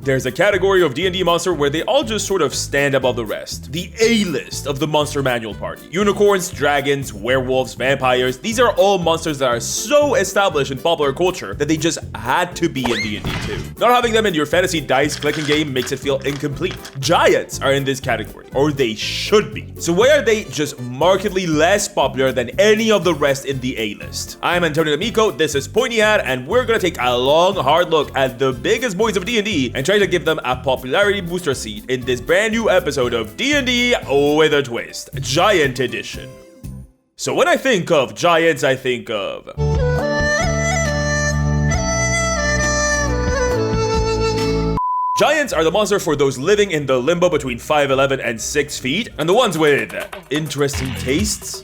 there's a category of D&D monster where they all just sort of stand above the rest. The A-list of the monster manual party. Unicorns, dragons, werewolves, vampires, these are all monsters that are so established in popular culture that they just had to be in D&D too. Not having them in your fantasy dice clicking game makes it feel incomplete. Giants are in this category, or they should be. So why are they just markedly less popular than any of the rest in the A-list? I'm Antonio D'Amico, this is Pointy, and we're gonna take a long, hard look at the biggest boys of D&D and try to give them a popularity booster seat in this brand new episode of D&D with a twist, Giant Edition. So when I think of giants, I think of... Giants are the monster for those living in the limbo between 5'11" and 6 feet, and the ones with interesting tastes.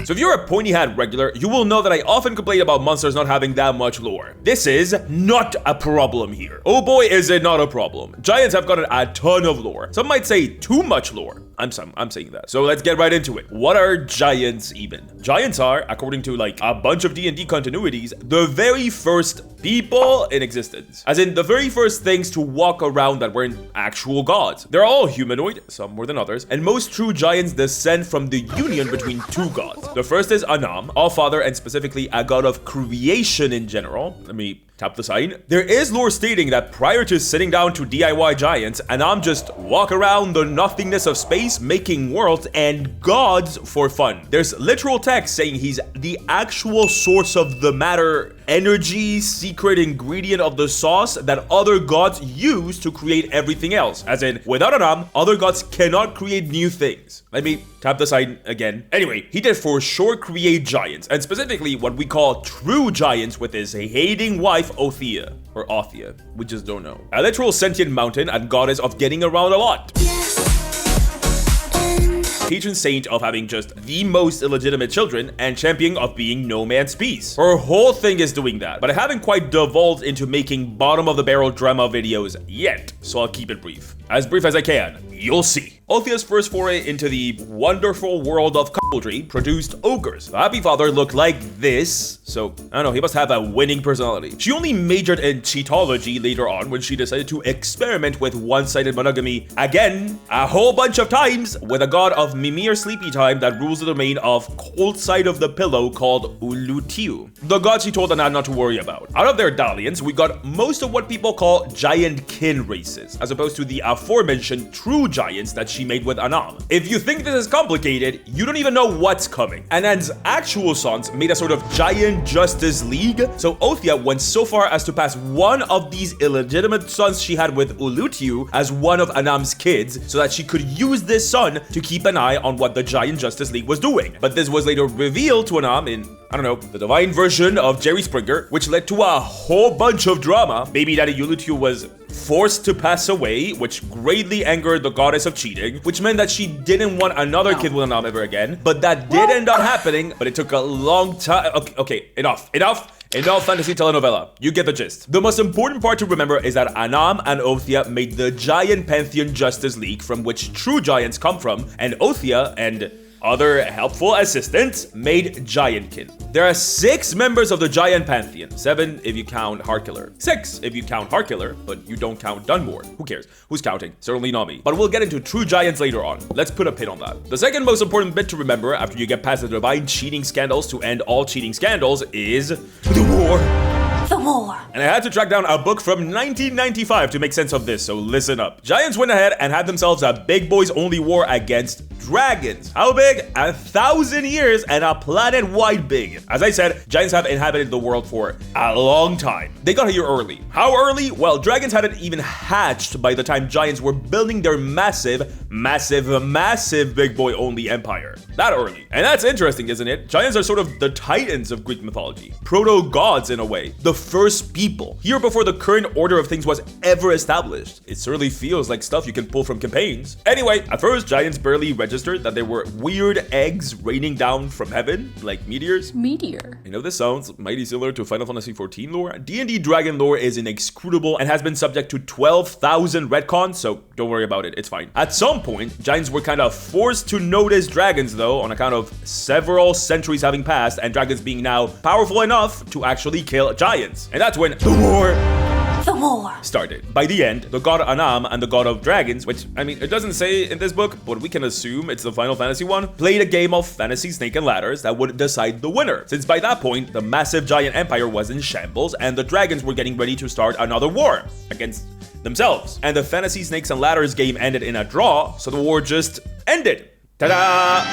So if you're a Pointy Hat regular, you will know that I often complain about monsters not having that much lore. This is not a problem here. Oh boy, is it not a problem. Giants have gotten a ton of lore. Some might say too much lore. I'm saying that. So let's get right into it. What are giants even? Giants are, according to like a bunch of D&D continuities, the very first people in existence. As in the very first things to walk around that weren't actual gods. They're all humanoid, some more than others, and most true giants descend from the union between two gods. The first is Anam, all-father, and specifically a god of creation in general. Let me tap the sign. There is lore stating that prior to sitting down to DIY giants, Anam just walk around the nothingness of space, making worlds and gods for fun. There's literal text saying he's the actual source of the matter, energy, secret ingredient of the sauce that other gods use to create everything else. As in, without Anam, other gods cannot create new things. Let me tap the sign again. Anyway, he did for sure create giants, and specifically what we call true giants with his hating wife Othea, or Othea, we just don't know. A literal sentient mountain and goddess of getting around a lot. Patron saint of having just the most illegitimate children and champion of being no man's peace. Her whole thing is doing that, but I haven't quite divulged into making bottom of the barrel drama videos yet, so I'll keep it brief as I can. You'll see. Othea's first foray into the wonderful world of cuckoldry produced ogres. The happy father looked like this, so I don't know, he must have a winning personality. She only majored in cheatology later on when she decided to experiment with one-sided monogamy again, a whole bunch of times, with a god of Mimir sleepy time that rules the domain of cold side of the pillow called Ulutiu. The god she told Anand not to worry about. Out of their dalliance, we got most of what people call giant kin races, as opposed to the aforementioned true giants that she made with Anam. If you think this is complicated, you don't even know what's coming. Anand's actual sons made a sort of giant justice league, so Othea went so far as to pass one of these illegitimate sons she had with Ulutiu as one of Anam's kids, so that she could use this son to keep an eye on what the giant justice league was doing. But this was later revealed to Anam in, I don't know, the divine version of Jerry Springer, which led to a whole bunch of drama. Baby daddy Ulutiu was forced to pass away, which greatly angered the goddess of cheating, which meant that she didn't want another kid with Anam ever again. But that did end up happening, but it took a long time. Okay, enough fantasy telenovela. You get the gist. The most important part to remember is that Anam and Othea made the giant Pantheon Justice League, from which true giants come from, and Othea and other helpful assistants made Giantkin. There are 6 members of the Giant Pantheon. 7 if you count Heartkiller. 6 if you count Heartkiller, but you don't count Dunmore. Who cares? Who's counting? Certainly not me. But we'll get into true giants later on. Let's put a pin on that. The second most important bit to remember after you get past the divine cheating scandals to end all cheating scandals is the war. The war. And I had to track down a book from 1995 to make sense of this, so listen up. Giants went ahead and had themselves a big boys only war against dragons. How big? 1,000 years and a planet-wide big. As I said, giants have inhabited the world for a long time. They got here early. How early? Well, dragons hadn't even hatched by the time giants were building their massive big boy only empire. That early. And that's interesting, isn't it? Giants are sort of the titans of Greek mythology. Proto-gods in a way. The first people. Here before the current order of things was ever established. It certainly feels like stuff you can pull from campaigns. Anyway, at first, giants barely registered that there were weird eggs raining down from heaven, like meteors. Meteor. You know, this sounds mighty similar to Final Fantasy XIV lore. D&D dragon lore is inscrutable and has been subject to 12,000 retcons, so don't worry about it, it's fine. At some point, giants were kind of forced to notice dragons though, on account of several centuries having passed and dragons being now powerful enough to actually kill giants. And that's when the war the war started. By the end, the god Anam and the god of dragons, which, I mean, it doesn't say in this book, but we can assume it's the Final Fantasy one, played a game of fantasy snake and ladders that would decide the winner, since by that point, the massive giant empire was in shambles and the dragons were getting ready to start another war against themselves. And the fantasy snakes and ladders game ended in a draw, so the war just ended. Ta-da!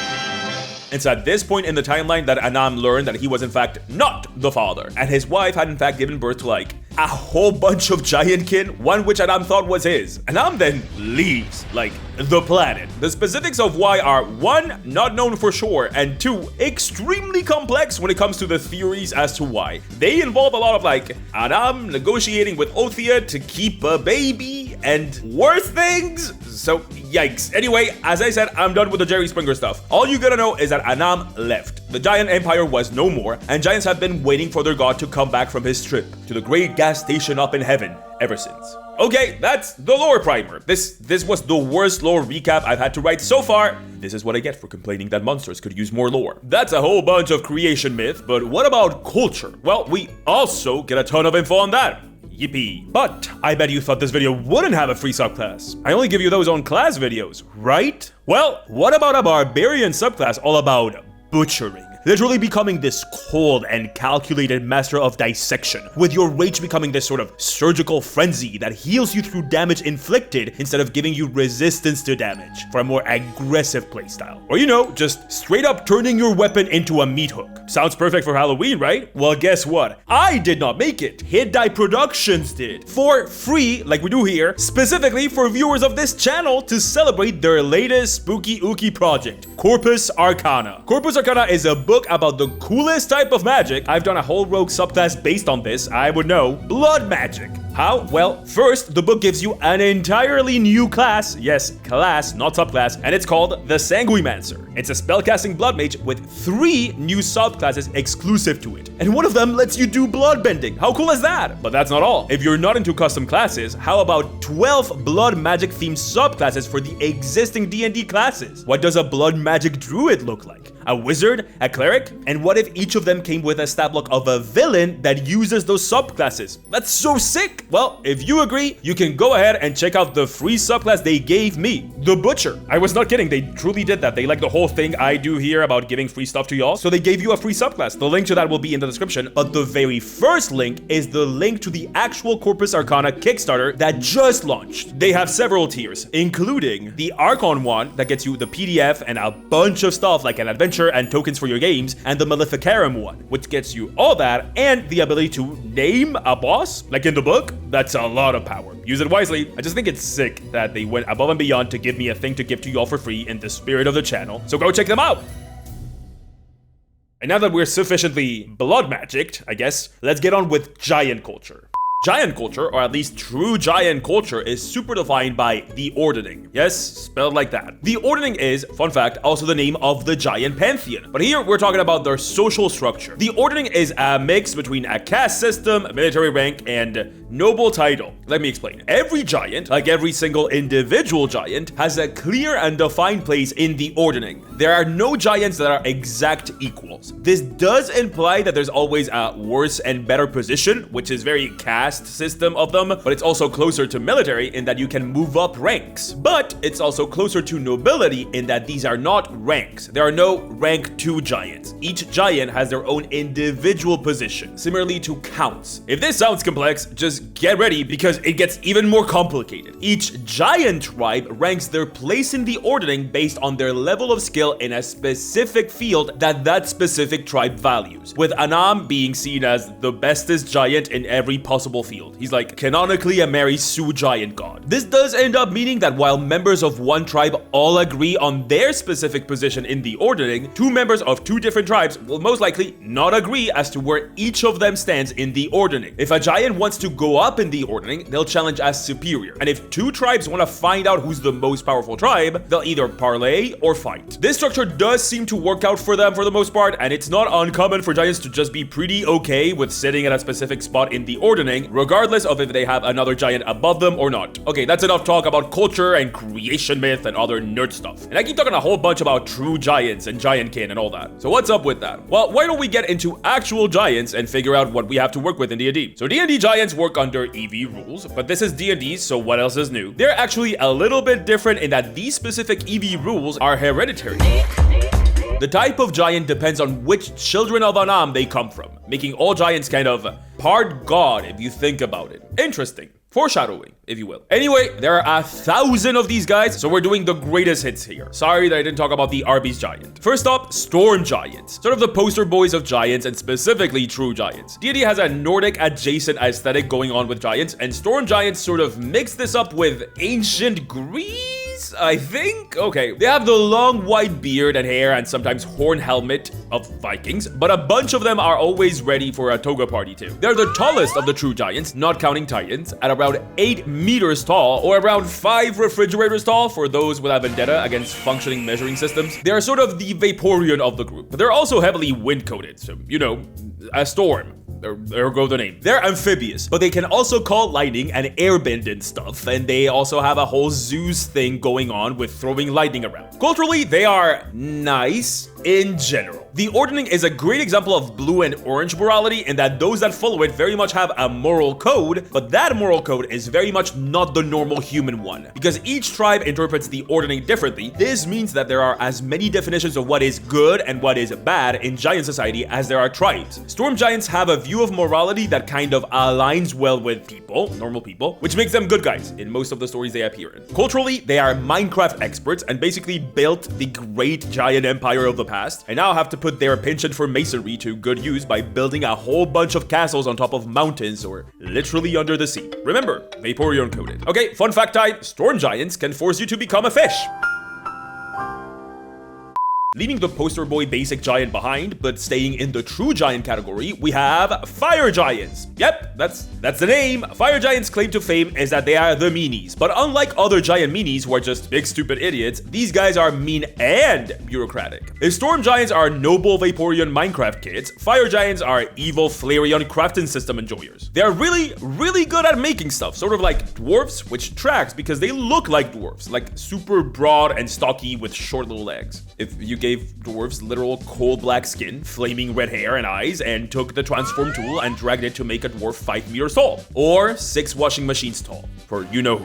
It's at this point in the timeline that Anam learned that he was in fact not the father, and his wife had in fact given birth to like a whole bunch of giant kin, one which Anam thought was his. Anam then leaves, like, the planet. The specifics of why are 1, not known for sure, and 2, extremely complex when it comes to the theories as to why. They involve a lot of like Anam negotiating with Othia to keep a baby and worse things. So yikes. Anyway, as I said, I'm done with the Jerry Springer stuff. All you gotta know is that Anam left. The giant empire was no more, and giants have been waiting for their god to come back from his trip to the great gas station up in heaven ever since. Okay, that's the lore primer. This was the worst lore recap I've had to write so far. This is what I get for complaining that monsters could use more lore. That's a whole bunch of creation myth, but what about culture? Well, we also get a ton of info on that. Yippee. But I bet you thought this video wouldn't have a free subclass. I only give you those on class videos, right? Well, what about a barbarian subclass all about butchering? Literally becoming this cold and calculated master of dissection, with your rage becoming this sort of surgical frenzy that heals you through damage inflicted instead of giving you resistance to damage for a more aggressive playstyle. Or you know, just straight up turning your weapon into a meat hook. Sounds perfect for Halloween, right? Well, guess what? I did not make it. Hit Die Productions did. For free, like we do here, specifically for viewers of this channel to celebrate their latest spooky ooky project, Corpus Arcana. Corpus Arcana is a book about the coolest type of magic. I've done a whole rogue subclass based on this, I would know. Blood magic. How? Well, first, the book gives you an entirely new class, yes, class, not subclass, and it's called the Sanguimancer. It's a spellcasting blood mage with 3 new subclasses exclusive to it. And one of them lets you do bloodbending. How cool is that? But that's not all. If you're not into custom classes, how about 12 blood magic themed subclasses for the existing D&D classes? What does a blood magic druid look like? A wizard? A cleric? And what if each of them came with a stat block of a villain that uses those subclasses? That's so sick! Well, if you agree, you can go ahead and check out the free subclass they gave me, the Butcher. I was not kidding, they truly did that. They like the whole thing I do here about giving free stuff to y'all, so they gave you a free subclass. The link to that will be in the description, but the very first link is the link to the actual Corpus Arcana Kickstarter that just launched. They have several tiers, including the Archon one that gets you the PDF and a bunch of stuff like an adventure and tokens for your games, and the Maleficarum one, which gets you all that and the ability to name a boss, like in the book. That's a lot of power. Use it wisely. I just think it's sick that they went above and beyond to give me a thing to give to y'all for free in the spirit of the channel, so go check them out! And now that we're sufficiently blood magicked, I guess, let's get on with giant culture. Giant culture, or at least true giant culture, is super defined by the Ordering. Yes, spelled like that. The Ordering is, fun fact, also the name of the giant pantheon. But here we're talking about their social structure. The Ordering is a mix between a caste system, military rank, and noble title. Let me explain. Every giant, like every single individual giant, has a clear and defined place in the Ordering. There are no giants that are exact equals. This does imply that there's always a worse and better position, which is very caste system of them, but it's also closer to military in that you can move up ranks. But it's also closer to nobility in that these are not ranks. There are no rank 2 giants. Each giant has their own individual position, similarly to counts. If this sounds complex, just get ready because it gets even more complicated. Each giant tribe ranks their place in the Ordering based on their level of skill in a specific field that specific tribe values, with Anam being seen as the bestest giant in every possible field. He's like canonically a Mary Sue giant god. This does end up meaning that while members of one tribe all agree on their specific position in the Ordering, 2 members of 2 different tribes will most likely not agree as to where each of them stands in the Ordering. If a giant wants to go up in the Ordering, they'll challenge as superior. And if 2 tribes want to find out who's the most powerful tribe, they'll either parlay or fight. This structure does seem to work out for them for the most part, and it's not uncommon for giants to just be pretty okay with sitting at a specific spot in the Ordering regardless of if they have another giant above them or not. Okay, that's enough talk about culture and creation myth and other nerd stuff. And I keep talking a whole bunch about true giants and giantkin and all that. So what's up with that? Well, why don't we get into actual giants and figure out what we have to work with in D&D? So D&D giants work under EV rules, but this is D&D, so what else is new? They're actually a little bit different in that these specific EV rules are hereditary. The type of giant depends on which children of Anam they come from, making all giants kind of part god if you think about it. Interesting. Foreshadowing, if you will. Anyway, there are 1,000 of these guys, so we're doing the greatest hits here. Sorry that I didn't talk about the Arby's giant. First up, storm giants. Sort of the poster boys of giants and specifically true giants. D&D has a Nordic adjacent aesthetic going on with giants, and storm giants sort of mix this up with ancient Greece, I think? Okay, they have the long white beard and hair and sometimes horn helmet of Vikings, but a bunch of them are always ready for a toga party too. They're the tallest of the true giants, not counting titans, at around 8 meters tall, or around 5 refrigerators tall for those with a vendetta against functioning measuring systems. They are sort of the Vaporeon of the group, but they're also heavily wind-coated, so, you know, a storm. There go the name. They're amphibious, but they can also call lightning and airbend and stuff, and they also have a whole Zeus thing going on with throwing lightning around. Culturally, they are nice in general. The Ordning is a great example of blue and orange morality in that those that follow it very much have a moral code, but that moral code is very much not the normal human one. Because each tribe interprets the Ordning differently, this means that there are as many definitions of what is good and what is bad in giant society as there are tribes. Storm giants have a view of morality that kind of aligns well with people, normal people, which makes them good guys in most of the stories they appear in. Culturally, they are Minecraft experts and basically built the great giant empire of the past, and now have to put their penchant for masonry to good use by building a whole bunch of castles on top of mountains or literally under the sea. Remember, Vaporeon coded. Okay, fun fact time, storm giants can force you to become a fish. Leaving the poster boy basic giant behind, but staying in the true giant category, we have fire giants. Yep, that's the name. Fire giants' claim to fame is that they are the meanies, but unlike other giant meanies who are just big stupid idiots, these guys are mean and bureaucratic. If storm giants are noble Vaporeon Minecraft kids, fire giants are evil Flareon crafting system enjoyers. They are really good at making stuff, sort of like dwarves, which tracks because they look like dwarves, like super broad and stocky with short little legs. If you gave dwarves literal coal black skin, flaming red hair and eyes, and took the transform tool and dragged it to make a dwarf 5 meters tall, or 6 washing machines tall, for you know who.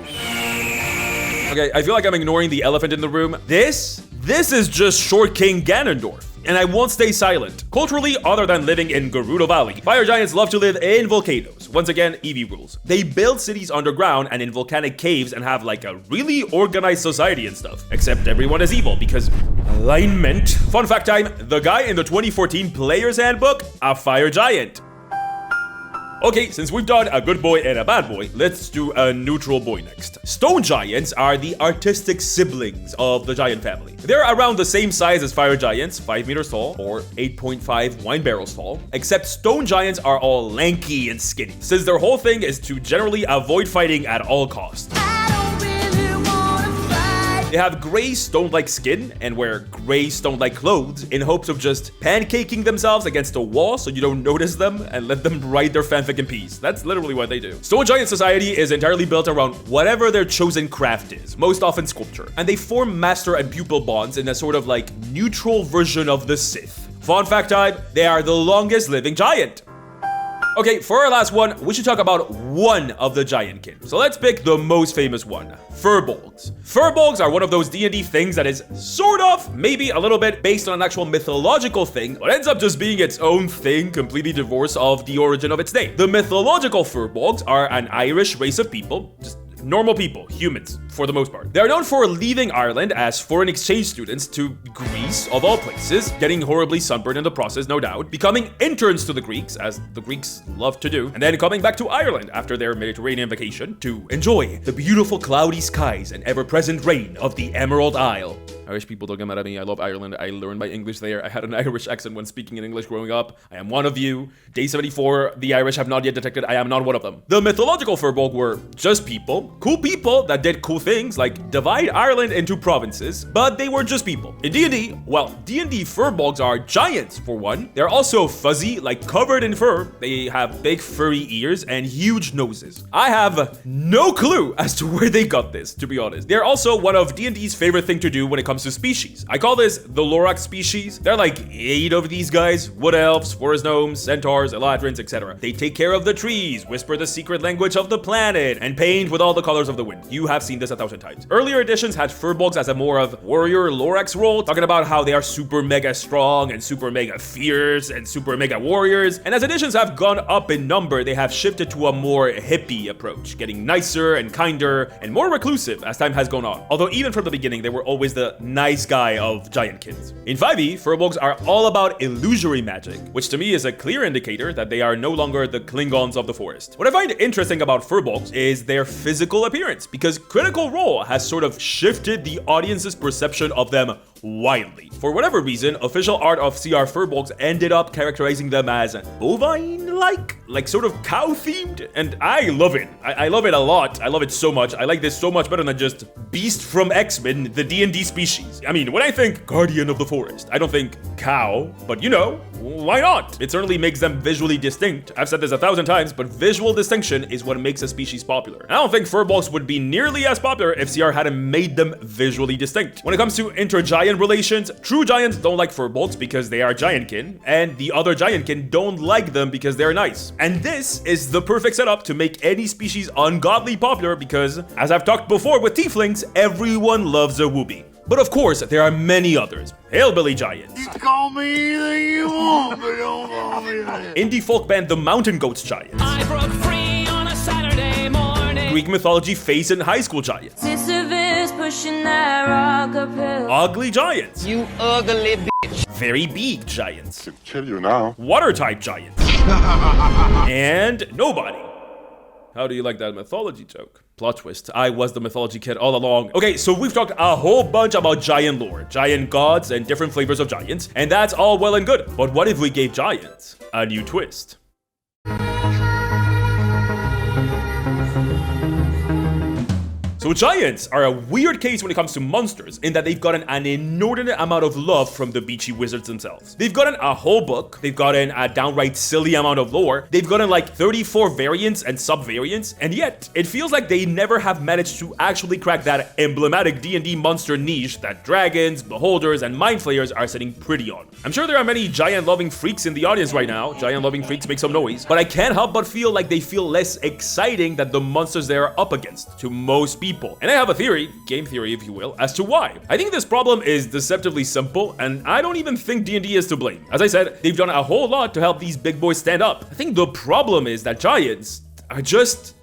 Okay, I feel like I'm ignoring the elephant in the room. This is just Short King Ganondorf. And I won't stay silent. Culturally, other than living in Gerudo Valley, fire giants love to live in volcanoes. Once again, EV rules. They build cities underground and in volcanic caves and have like a really organized society and stuff. Except everyone is evil because alignment. Fun fact time, the guy in the 2014 Player's Handbook, a fire giant. Okay, since we've done a good boy and a bad boy, let's do a neutral boy next. Stone giants are the artistic siblings of the giant family. They're around the same size as fire giants, 5 meters tall, or 8.5 wine barrels tall, except stone giants are all lanky and skinny, since their whole thing is to generally avoid fighting at all costs. They have gray stone-like skin and wear gray stone-like clothes in hopes of just pancaking themselves against a wall so you don't notice them and let them write their fanfic in peace. That's literally what they do. Stone giant society is entirely built around whatever their chosen craft is, most often sculpture, and they form master and pupil bonds in a sort of like neutral version of the Sith. Fun fact time, they are the longest living giant. Okay, for our last one, we should talk about one of the giantkin. So let's pick the most famous one, furbolgs. Furbolgs are one of those D&D things that is sort of, maybe a little bit based on an actual mythological thing, but ends up just being its own thing, completely divorced of the origin of its name. The mythological furbolgs are an Irish race of people, just normal people, humans, for the most part. They are known for leaving Ireland as foreign exchange students to Greece, of all places, getting horribly sunburned in the process, no doubt, becoming interns to the Greeks, as the Greeks love to do, and then coming back to Ireland after their Mediterranean vacation to enjoy the beautiful cloudy skies and ever-present rain of the Emerald Isle. Irish people, don't get mad at me. I love Ireland. I learned my English there. I had an Irish accent when speaking in English growing up. I am one of you. Day 74, the Irish have not yet detected I am not one of them. The mythological Firbolg were just people. Cool people that did cool things like divide Ireland into provinces, but they were just people. In D&D, well, D&D Firbolgs are giants for one. They're also fuzzy, like covered in fur. They have big furry ears and huge noses. I have no clue as to where they got this, to be honest. They're also one of D&D's favorite thing to do when it comes to species. I call this the Lorax species. There are like 8 of these guys: wood elves, forest gnomes, centaurs, eladrins, etc. They take care of the trees, whisper the secret language of the planet, and paint with all the colors of the wind. You have seen this 1,000 times. Earlier editions had Firbolgs as a more of warrior Lorax role, talking about how they are super mega strong and super mega fierce and super mega warriors. And as editions have gone up in number, they have shifted to a more hippie approach, getting nicer and kinder and more reclusive as time has gone on. Although even from the beginning, they were always the nice guy of giant kids. In 5e, Firbolgs are all about illusory magic, which to me is a clear indicator that they are no longer the Klingons of the forest. What I find interesting about Firbolgs is their physical appearance, because Critical Role has sort of shifted the audience's perception of them wildly. For whatever reason, official art of CR Firbolgs ended up characterizing them as bovine-like sort of cow-themed, and I love it. I love it a lot. I love it so much. I like this so much better than just Beast from X-Men, the D&D species. I mean, when I think Guardian of the Forest, I don't think cow, but you know, why not? It certainly makes them visually distinct. I've said this 1,000 times, but visual distinction is what makes a species popular. I don't think Firbolgs would be nearly as popular if CR hadn't made them visually distinct. When it comes to inter-giant relations, true giants don't like Firbolgs because they are giantkin, and the other giantkin don't like them because they're nice. And this is the perfect setup to make any species ungodly popular because, as I've talked before with tieflings, everyone loves a whoopee. But of course, there are many others. Hillbilly giants. You call me anything you want, but don't call me that. Indie folk band The Mountain Goats giants. I broke free on a Saturday morning. Greek mythology face and high school giants. Sisyphus pushing that rock uphill. Ugly giants. You ugly bitch. Very big giants. I can kill you now. Water type giants. And nobody. How do you like that mythology joke? Plot twist, I was the mythology kid all along. Okay, so we've talked a whole bunch about giant lore, giant gods, and different flavors of giants, and that's all well and good. But what if we gave giants a new twist? So giants are a weird case when it comes to monsters in that they've gotten an inordinate amount of love from the beachy wizards themselves. They've gotten a whole book, they've gotten a downright silly amount of lore, they've gotten like 34 variants and sub-variants, and yet it feels like they never have managed to actually crack that emblematic D&D monster niche that dragons, beholders, and mind flayers are sitting pretty on. I'm sure there are many giant-loving freaks in the audience right now. Giant-loving freaks make some noise, but I can't help but feel like they feel less exciting than the monsters they are up against to most people. And I have a theory, game theory if you will, as to why. I think this problem is deceptively simple, and I don't even think D&D is to blame. As I said, they've done a whole lot to help these big boys stand up. I think the problem is that giants are just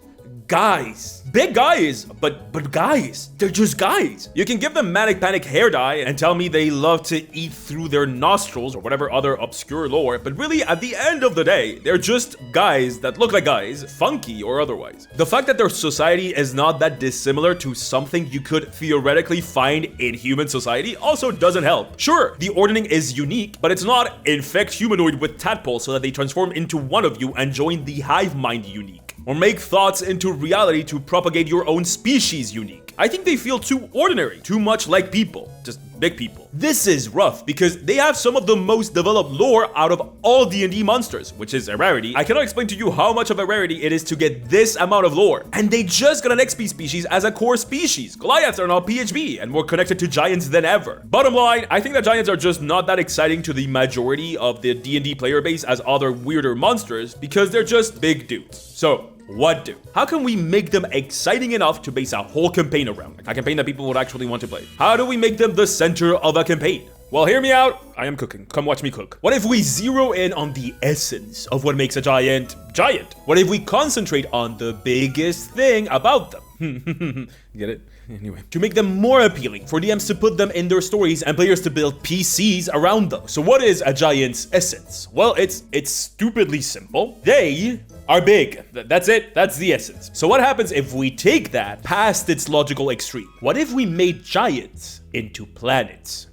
guys. Big guys, but guys. They're just guys. You can give them manic panic hair dye and tell me they love to eat through their nostrils or whatever other obscure lore, but really at the end of the day, they're just guys that look like guys, funky or otherwise. The fact that their society is not that dissimilar to something you could theoretically find in human society also doesn't help. Sure, the ordering is unique, but it's not infect humanoid with tadpoles so that they transform into one of you and join the hive mind unique. Or make thoughts into reality to propagate your own species unique. I think they feel too ordinary, too much like people, just big people. This is rough because they have some of the most developed lore out of all D&D monsters, which is a rarity. I cannot explain to you how much of a rarity it is to get this amount of lore. And they just got an XP species as a core species. Goliaths are now PHB and more connected to giants than ever. Bottom line, I think that giants are just not that exciting to the majority of the D&D player base as other weirder monsters because they're just big dudes. So, what do? How can we make them exciting enough to base a whole campaign around? Like a campaign that people would actually want to play. How do we make them the center of a campaign? Well, hear me out. I am cooking. Come watch me cook. What if we zero in on the essence of what makes a giant giant? What if we concentrate on the biggest thing about them? Get it? Anyway, to make them more appealing, for DMs to put them in their stories and players to build PCs around them. So what is a giant's essence? Well, it's stupidly simple. They are big. That's it. That's the essence. So what happens if we take that past its logical extreme? What if we made giants into planets?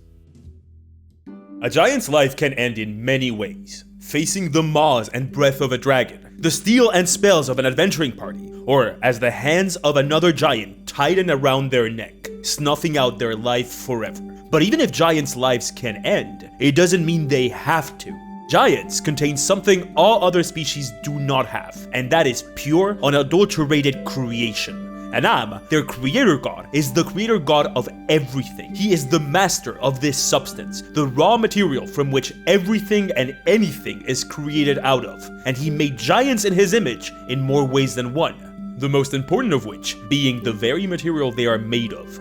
A giant's life can end in many ways. Facing the maws and breath of a dragon, the steel and spells of an adventuring party, or as the hands of another giant tighten around their neck, snuffing out their life forever. But even if giants' lives can end, it doesn't mean they have to. Giants contain something all other species do not have, and that is pure, unadulterated creation. Anam, their creator god, is the creator god of everything. He is the master of this substance, the raw material from which everything and anything is created out of, and he made giants in his image in more ways than one, the most important of which being the very material they are made of.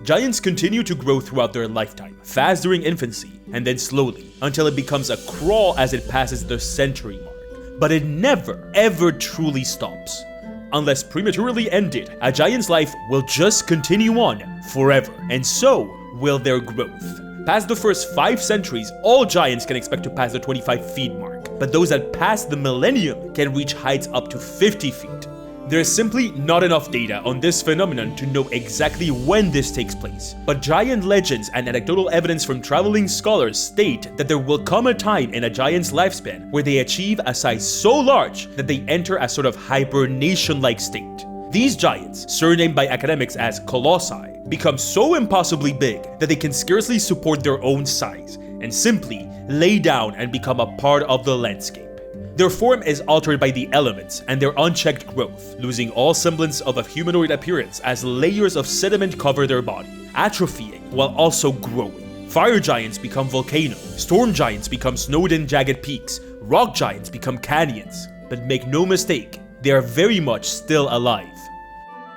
Giants continue to grow throughout their lifetime, fast during infancy, and then slowly, until it becomes a crawl as it passes the century mark. But it never, ever truly stops. Unless prematurely ended, a giant's life will just continue on forever, and so will their growth. Past the first 5 centuries, all giants can expect to pass the 25 feet mark, but those that pass the millennium can reach heights up to 50 feet. There is simply not enough data on this phenomenon to know exactly when this takes place, but giant legends and anecdotal evidence from traveling scholars state that there will come a time in a giant's lifespan where they achieve a size so large that they enter a sort of hibernation-like state. These giants, surnamed by academics as colossi, become so impossibly big that they can scarcely support their own size, and simply lay down and become a part of the landscape. Their form is altered by the elements and their unchecked growth, losing all semblance of a humanoid appearance as layers of sediment cover their body, atrophying while also growing. Fire giants become volcanoes, storm giants become snowed-in jagged peaks, rock giants become canyons. But make no mistake, they are very much still alive.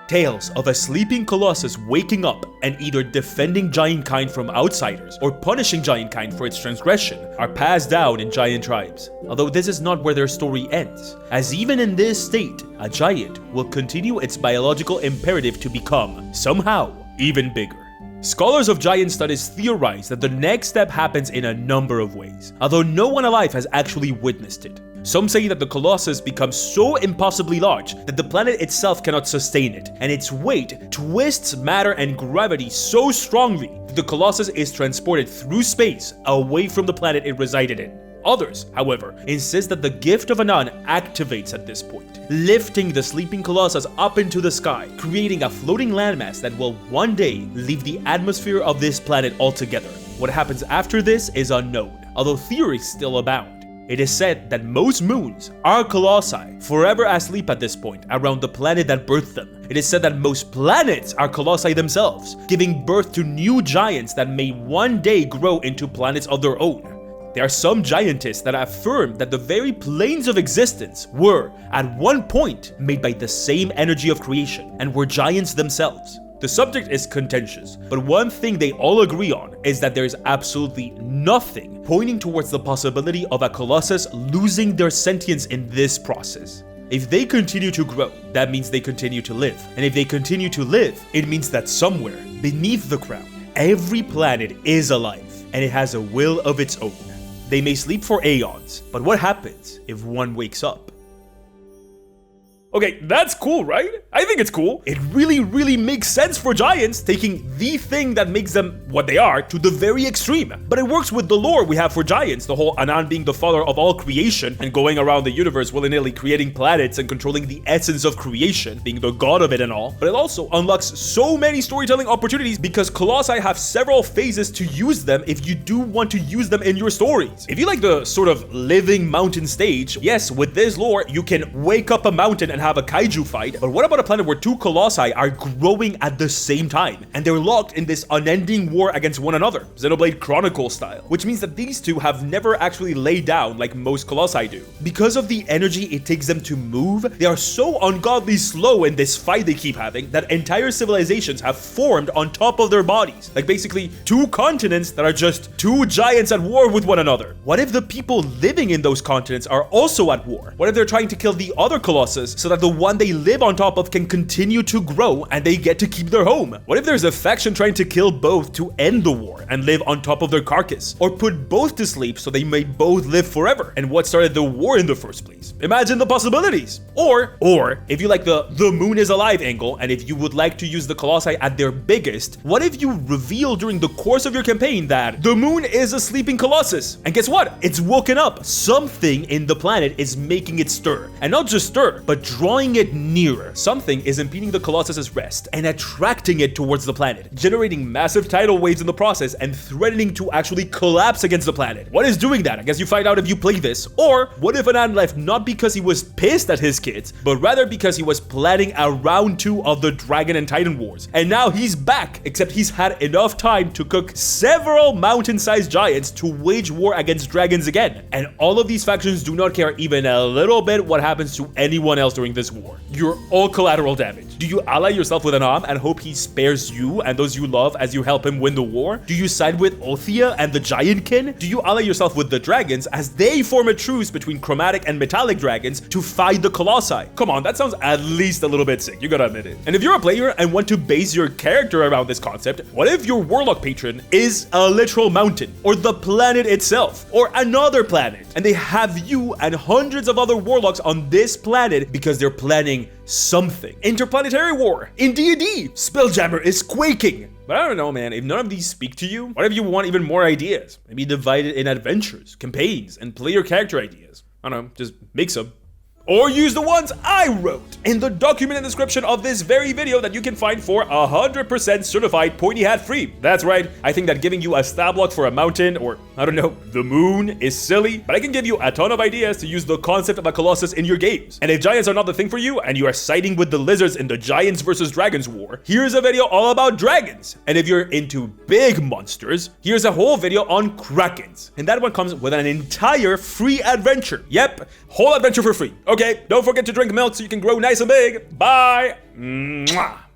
Tales of a sleeping colossus waking up and either defending giantkind from outsiders or punishing giantkind for its transgression are passed down in giant tribes. Although this is not where their story ends, as even in this state, a giant will continue its biological imperative to become, somehow, even bigger. Scholars of giant studies theorize that the next step happens in a number of ways, although no one alive has actually witnessed it. Some say that the Colossus becomes so impossibly large that the planet itself cannot sustain it, and its weight twists matter and gravity so strongly that the Colossus is transported through space away from the planet it resided in. Others, however, insist that the gift of Anan activates at this point, lifting the sleeping Colossus up into the sky, creating a floating landmass that will one day leave the atmosphere of this planet altogether. What happens after this is unknown, although theories still abound. It is said that most moons are colossi, forever asleep at this point, around the planet that birthed them. It is said that most planets are colossi themselves, giving birth to new giants that may one day grow into planets of their own. There are some giantess that affirm that the very planes of existence were, at one point, made by the same energy of creation, and were giants themselves. The subject is contentious, but one thing they all agree on is that there is absolutely nothing pointing towards the possibility of a colossus losing their sentience in this process. If they continue to grow, that means they continue to live. And if they continue to live, it means that somewhere, beneath the ground, every planet is alive, and it has a will of its own. They may sleep for aeons, but what happens if one wakes up? Okay, that's cool, right? I think it's cool. It really makes sense for giants, taking the thing that makes them what they are to the very extreme. But it works with the lore we have for giants, the whole Anan being the father of all creation and going around the universe willy-nilly creating planets and controlling the essence of creation, being the god of it and all. But it also unlocks so many storytelling opportunities because colossi have several phases to use them if you do want to use them in your stories. If you like the sort of living mountain stage, yes, with this lore, you can wake up a mountain and have a kaiju fight, but what about a planet where two colossi are growing at the same time, and they're locked in this unending war against one another, Xenoblade Chronicle style, which means that these two have never actually laid down like most colossi do. Because of the energy it takes them to move, they are so ungodly slow in this fight they keep having that entire civilizations have formed on top of their bodies, like basically two continents that are just two giants at war with one another. What if the people living in those continents are also at war? What if they're trying to kill the other colossus so so that the one they live on top of can continue to grow and they get to keep their home? What if there's a faction trying to kill both to end the war and live on top of their carcass? Or put both to sleep so they may both live forever? And what started the war in the first place? Imagine the possibilities. Or if you like the moon is alive angle, and if you would like to use the Colossi at their biggest, what if you reveal during the course of your campaign that the moon is a sleeping Colossus? And guess what? It's woken up. Something in the planet is making it stir. And not just stir, but drawing it nearer. Something is impeding the Colossus's rest and attracting it towards the planet, generating massive tidal waves in the process and threatening to actually collapse against the planet. What is doing that? I guess you find out if you play this. Or what if Anan left not because he was pissed at his kids, but rather because he was planning a round 2 of the Dragon and Titan Wars. And now he's back, except he's had enough time to cook several mountain-sized giants to wage war against dragons again. And all of these factions do not care even a little bit what happens to anyone else during this war. You're all collateral damage. Do you ally yourself with Anam and hope he spares you and those you love as you help him win the war? Do you side with Othia and the Giantkin? Do you ally yourself with the dragons as they form a truce between chromatic and metallic dragons to fight the Colossi? Come on, that sounds at least a little bit sick, you gotta admit it. And if you're a player and want to base your character around this concept, what if your warlock patron is a literal mountain, or the planet itself, or another planet, and they have you and hundreds of other warlocks on this planet because they're planning something? Interplanetary war in D&D. Spelljammer is quaking. But I don't know, man, if none of these speak to you, what if you want even more ideas? Maybe divide it in adventures, campaigns, and player character ideas. I don't know, just make some. Or use the ones I wrote in the document in the description of this very video that you can find for 100% certified Pointy hat free. That's right, I think that giving you a stat block for a mountain, or I don't know, the moon is silly, but I can give you a ton of ideas to use the concept of a Colossus in your games. And if giants are not the thing for you, and you are siding with the lizards in the Giants versus Dragons war, here's a video all about dragons. And if you're into big monsters, here's a whole video on krakens. And that one comes with an entire free adventure. Yep, whole adventure for free. Okay, don't forget to drink milk so you can grow nice and big. Bye. Mwah.